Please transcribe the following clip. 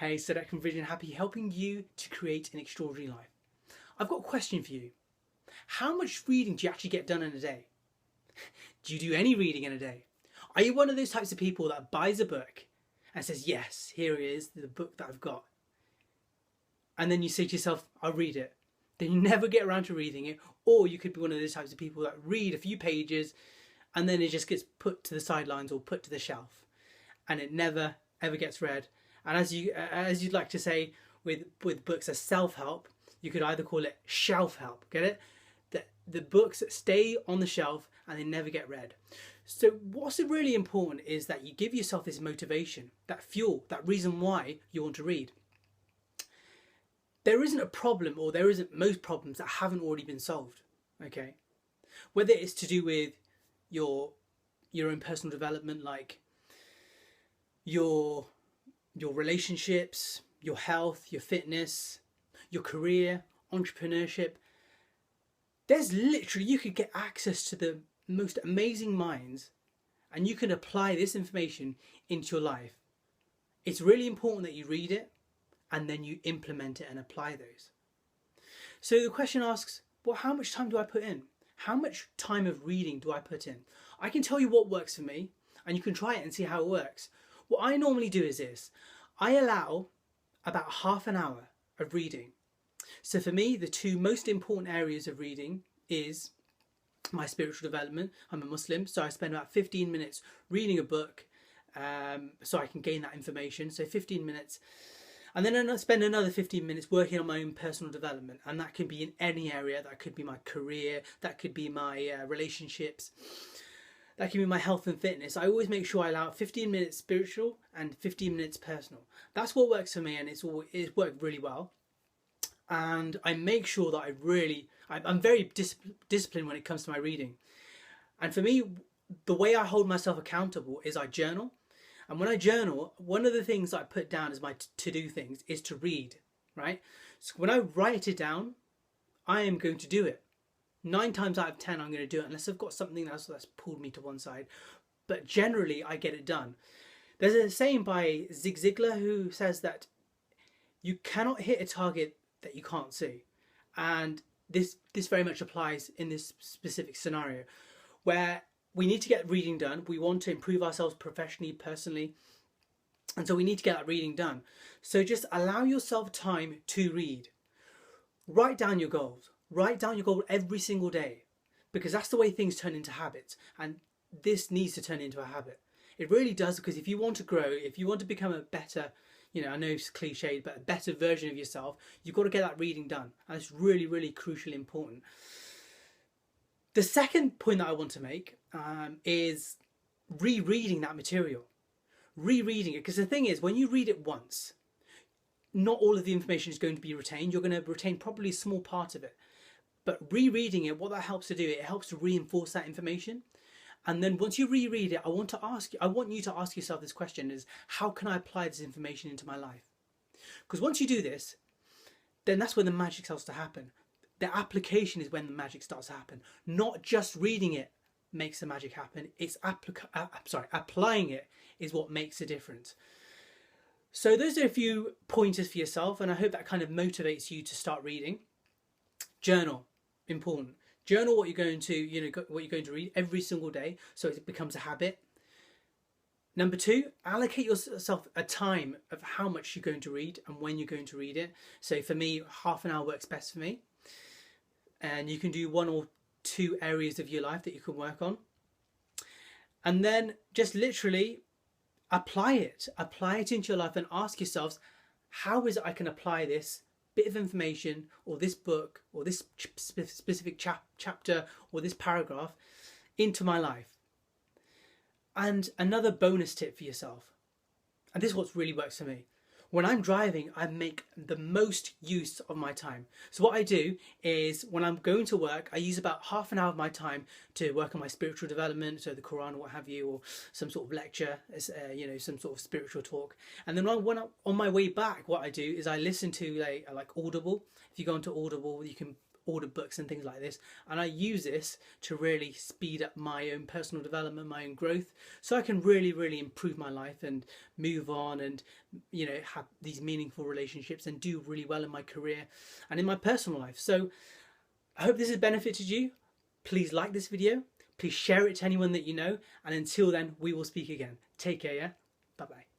Hey, Sadek from Vision, happy helping you to create an extraordinary life. I've got a question for you. How much reading do you actually get done in a day? Do you do any reading in a day? Are you one of those types of people that buys a book and says, yes, here it is, the book that I've got. And then you say to yourself, I'll read it. Then you never get around to reading it. Or you could be one of those types of people that read a few pages and then it just gets put to the sidelines or put to the shelf. And it never, ever gets read. And as you'd like to say with books as self-help, you could either call it shelf help, get it? The books that stay on the shelf and they never get read. So what's really important is that you give yourself this motivation, that fuel, that reason why you want to read. There isn't a problem, or there isn't most problems that haven't already been solved, okay? Whether it's to do with your own personal development, like your relationships, your health, your fitness, your career, entrepreneurship. There's literally, you could get access to the most amazing minds and you can apply this information into your life. It's really important that you read it and then you implement it and apply those. So the question asks, well, how much time do I put in? How much time of reading do I put in? I can tell you what works for me and you can try it and see how it works. What I normally do is this. I allow about half an hour of reading. So for me, the two most important areas of reading is my spiritual development. I'm a Muslim, so I spend about 15 minutes reading a book so I can gain that information. So 15 minutes. And then I spend another 15 minutes working on my own personal development. And that can be in any area. That could be my career. That could be my relationships. That can be my health and fitness. I always make sure I allow 15 minutes spiritual and 15 minutes personal. That's what works for me, and it's worked really well. And I make sure that I'm very disciplined when it comes to my reading. And for me, the way I hold myself accountable is I journal. And when I journal, one of the things I put down as my to-do things is to read, right? So when I write it down, I am going to do it. 9 times out of 10, I'm going to do it unless I've got something else that's pulled me to one side. But generally, I get it done. There's a saying by Zig Ziglar who says that you cannot hit a target that you can't see. And this very much applies in this specific scenario where we need to get reading done. We want to improve ourselves professionally, personally. And so we need to get that reading done. So just allow yourself time to read. Write down your goals. Write down your goal every single day, because that's the way things turn into habits, and this needs to turn into a habit. It really does, because if you want to grow, if you want to become a better, I know it's cliched, but a better version of yourself, you've got to get that reading done, and it's really, really crucially important. The second point that I want to make is rereading that material. Rereading it, because the thing is, when you read it once, not all of the information is going to be retained. You're going to retain probably a small part of it. But rereading it, what that helps to do, it helps to reinforce that information. And then once you reread it, I want you to ask yourself this question: is how can I apply this information into my life? Because once you do this, then that's when the magic starts to happen. The application is when the magic starts to happen. Not just reading it makes the magic happen. It's applying it is what makes a difference. So those are a few pointers for yourself, and I hope that kind of motivates you to start reading. Journal, important. Journal what you're going to read every single day, so it becomes a habit. Number 2, allocate yourself a time of how much you're going to read and when you're going to read it. So for me, half an hour works best for me. And you can do 1 or 2 areas of your life that you can work on. And then just literally apply it into your life and ask yourselves, how is it I can apply this bit of information or this book or this specific chapter or this paragraph into my life? And another bonus tip for yourself, and this is what really works for me. When I'm driving, I make the most use of my time. So what I do is when I'm going to work, I use about half an hour of my time to work on my spiritual development, so the Quran or what have you, or some sort of lecture, some sort of spiritual talk. And then when I'm on my way back, what I do is I listen to like Audible. If you go onto Audible, you can order books and things like this, and I use this to really speed up my own personal development, my own growth, so I can really improve my life and move on, and have these meaningful relationships and do really well in my career and in my personal life. So I hope this has benefited you. Please like this video, please share it to anyone that you know, and until then, we will speak again. Take care, yeah? Bye bye.